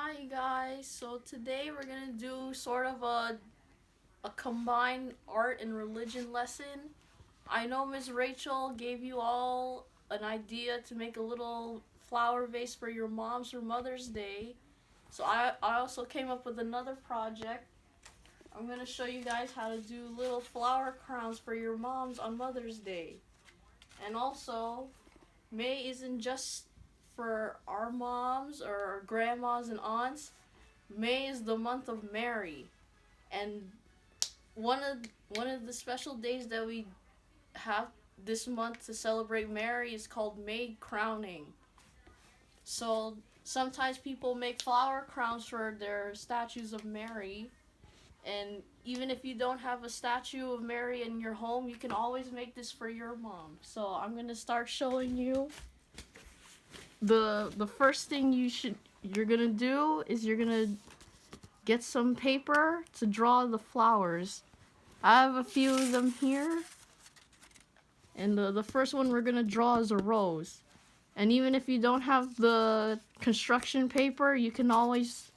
Hi guys, so today we're gonna do sort of a combined art and religion lesson. I know Miss Rachel gave you all an idea to make a little flower vase for your mom's or Mother's Day. So I also came up with another project. I'm gonna show you guys how to do little flower crowns for your moms on Mother's Day. And also, May isn't just for our moms or our grandmas and aunts. May is the month of Mary, and one of one of the special days that we have this month to celebrate Mary is called May crowning. So sometimes people make flower crowns for their statues of Mary, and even if you don't have a statue of Mary in your home, you can always make this for your mom. So I'm gonna start showing you. The first thing you're gonna do is you're gonna get some paper to draw the flowers. I have a few of them here. And the first one we're gonna draw is a rose. And even if you don't have the construction paper, you can always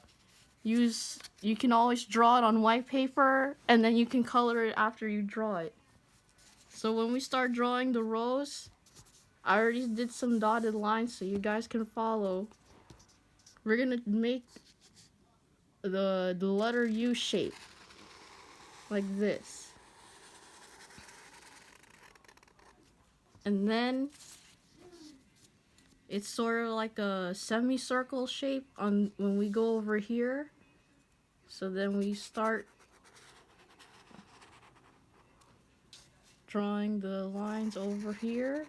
draw it on white paper and then you can color it after you draw it. So when we start drawing the rose, I already did some dotted lines so you guys can follow. We're gonna make the letter U shape like this. And then it's sort of like a semicircle shape on when we go over here. So then we start drawing the lines over here.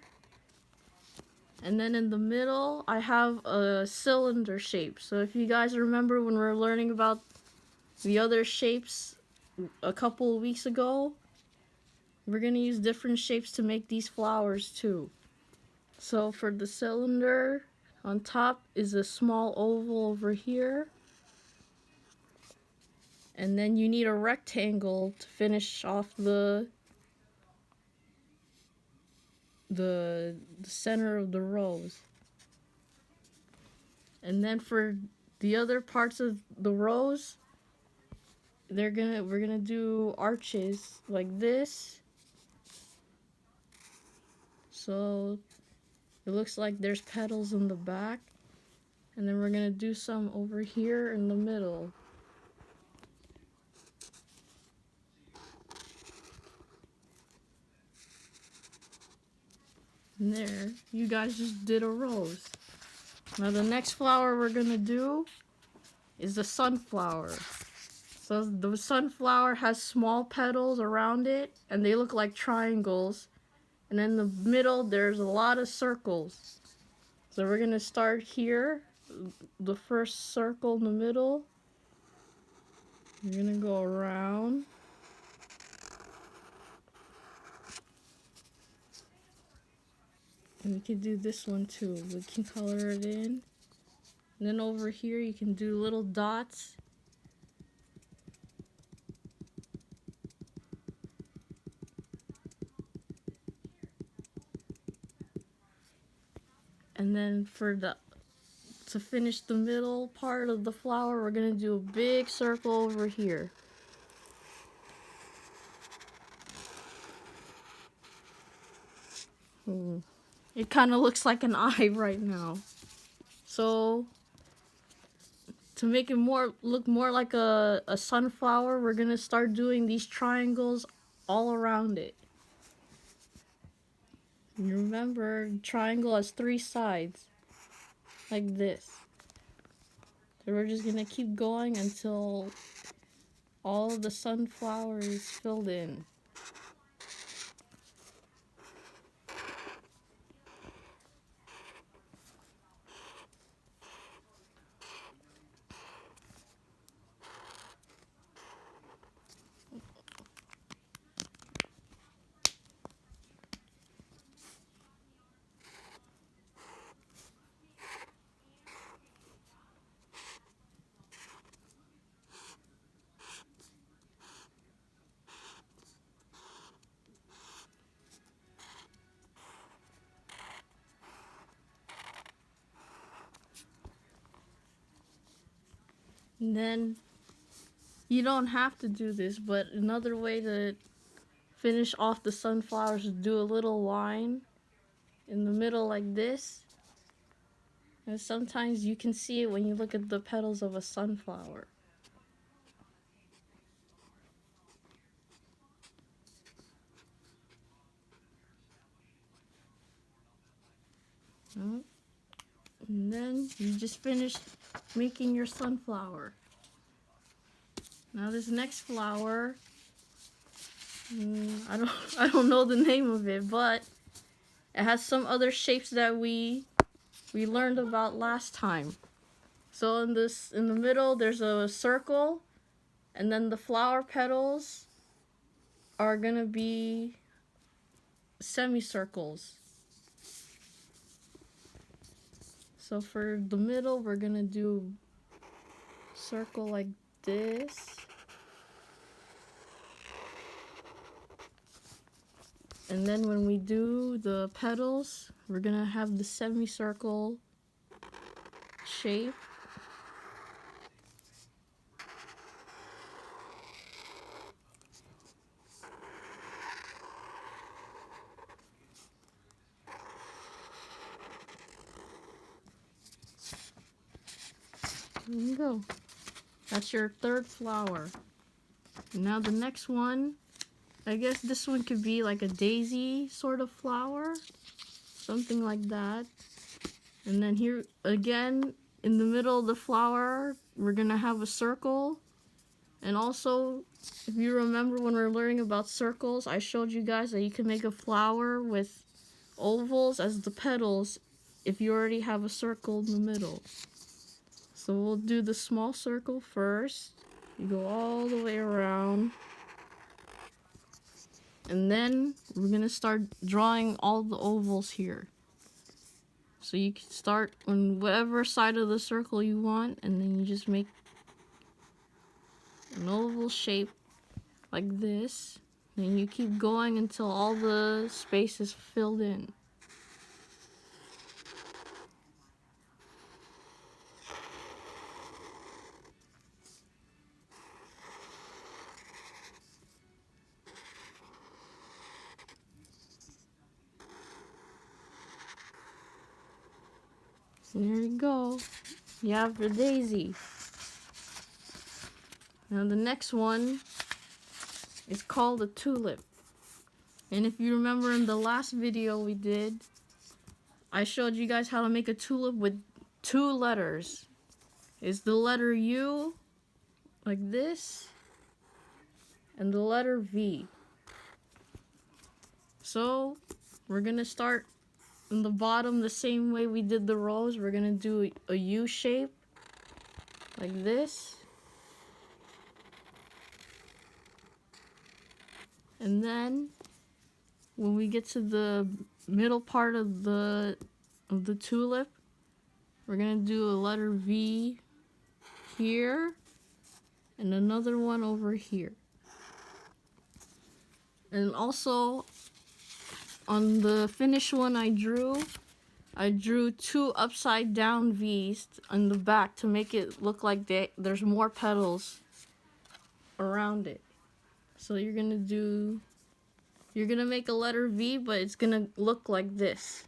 And then in the middle, I have a cylinder shape. So if you guys remember when we were learning about the other shapes a couple of weeks ago, we're gonna use different shapes to make these flowers too. So for the cylinder, on top is a small oval over here. And then you need a rectangle to finish off the center of the rose. And then for the other parts of the rose, we're gonna do arches like this. So it looks like there's petals in the back. And then we're gonna do some over here in the middle. And there, you guys just did a rose. Now the next flower we're gonna do is the sunflower. So the sunflower has small petals around it, and they look like triangles. And in the middle, there's a lot of circles. So we're gonna start here, the first circle in the middle. You're gonna go around. And we can do this one too. We can color it in. And then over here, you can do little dots. And then to finish the middle part of the flower, we're gonna do a big circle over here. It kind of looks like an eye right now. So to make it look more like a sunflower, we're gonna start doing these triangles all around it. And remember, triangle has 3 sides, like this. So we're just gonna keep going until all of the sunflower is filled in. And then you don't have to do this, but another way to finish off the sunflowers is do a little line in the middle like this. And sometimes you can see it when you look at the petals of a sunflower. And then you just finished making your sunflower. Now this next flower, I don't know the name of it, but it has some other shapes that we learned about last time. So in the middle there's a circle, and then the flower petals are gonna be semicircles. So for the middle, we're gonna do circle like this. And then when we do the petals, we're gonna have the semicircle shape. There you go. That's your third flower. Now the next one, I guess this one could be like a daisy sort of flower, something like that. And then here again, in the middle of the flower, we're gonna have a circle. And also, if you remember when we were learning about circles, I showed you guys that you can make a flower with ovals as the petals if you already have a circle in the middle. So we'll do the small circle first. You go all the way around. And then we're gonna start drawing all the ovals here. So you can start on whatever side of the circle you want, and then you just make an oval shape like this. Then you keep going until all the space is filled in. There you go. You have the daisy. Now the next one is called a tulip. And if you remember in the last video we did, I showed you guys how to make a tulip with 2 letters. It's the letter U, like this, and the letter V. So we're gonna start in the bottom the same way we did the rose. We're gonna do a U shape, like this. And then when we get to the middle part of the tulip, we're gonna do a letter V here and another one over here. And also on the finished one I drew 2 upside down V's on the back to make it look like there's more petals around it. So you're gonna make a letter V, but it's gonna look like this.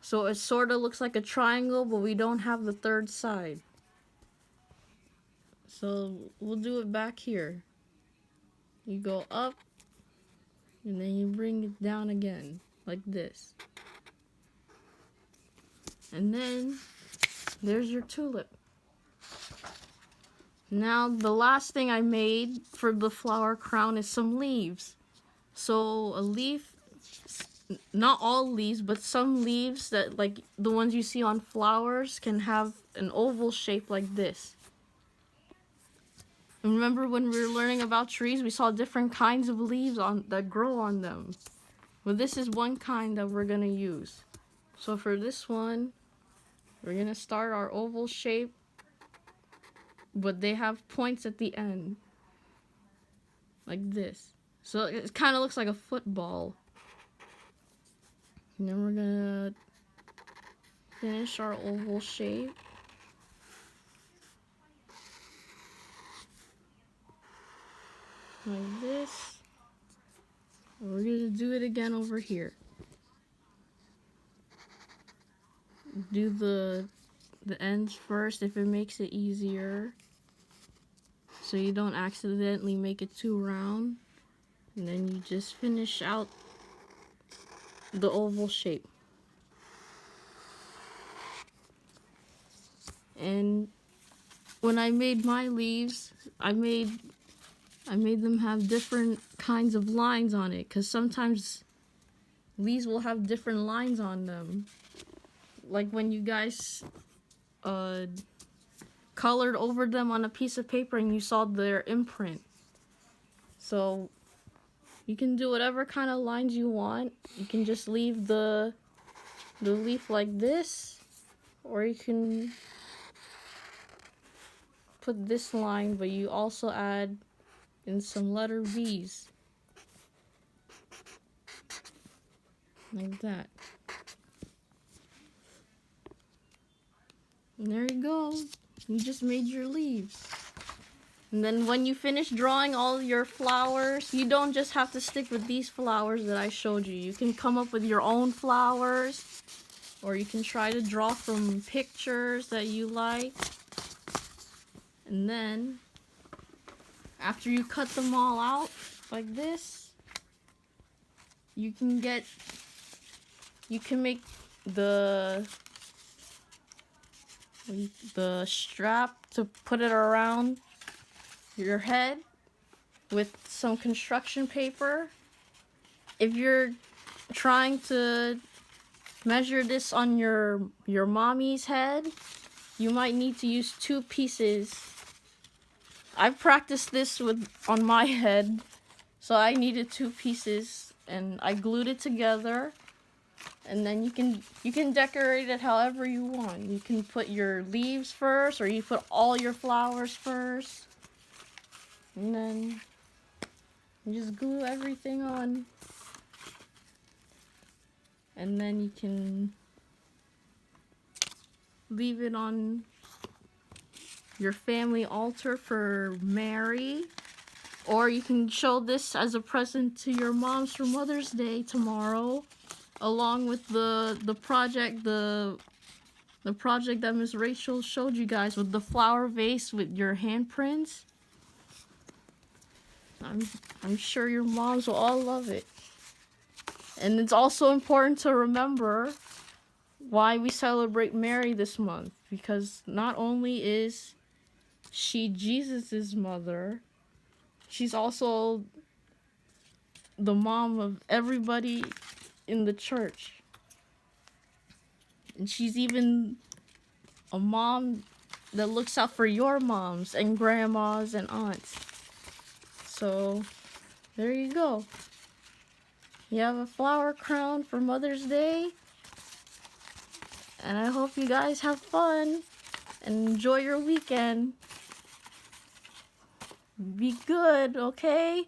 So it sort of looks like a triangle, but we don't have the third side. So we'll do it back here. You go up, and then you bring it down again, like this. And then there's your tulip. Now the last thing I made for the flower crown is some leaves. So a leaf, not all leaves, but some leaves that, like the ones you see on flowers, can have an oval shape like this. And remember when we were learning about trees, we saw different kinds of leaves that grow on them. Well, this is one kind that we're gonna use. So for this one, we're gonna start our oval shape, but they have points at the end, like this. So it kind of looks like a football. And then we're gonna finish our oval shape. like this. We're gonna do it again over here. Do the ends first if it makes it easier, so you don't accidentally make it too round. And then you just finish out the oval shape. And when I made my leaves, I made them have different kinds of lines on it, because sometimes leaves will have different lines on them. Like when you guys colored over them on a piece of paper and you saw their imprint. So you can do whatever kind of lines you want. You can just leave the leaf like this, or you can put this line, but you also add in some letter V's. Like that. And there you go. You just made your leaves. And then when you finish drawing all your flowers, you don't just have to stick with these flowers that I showed you. You can come up with your own flowers, or you can try to draw from pictures that you like. And then, after you cut them all out like this, you can make the strap to put it around your head with some construction paper. If you're trying to measure this on your mommy's head, you might need to use 2 pieces. I've practiced this on my head, so I needed 2 pieces, and I glued it together. And then you can decorate it however you want. You can put your leaves first, or you put all your flowers first. And then you just glue everything on. And then you can leave it on your family altar for Mary. Or you can show this as a present to your moms for Mother's Day tomorrow, along with the project that Miss Rachel showed you guys with the flower vase with your handprints. I'm sure your moms will all love it. And it's also important to remember why we celebrate Mary this month, because not only is she Jesus's mother, she's also the mom of everybody in the church. And she's even a mom that looks out for your moms and grandmas and aunts. So, there you go. You have a flower crown for Mother's Day. And I hope you guys have fun and enjoy your weekend. Be good, okay?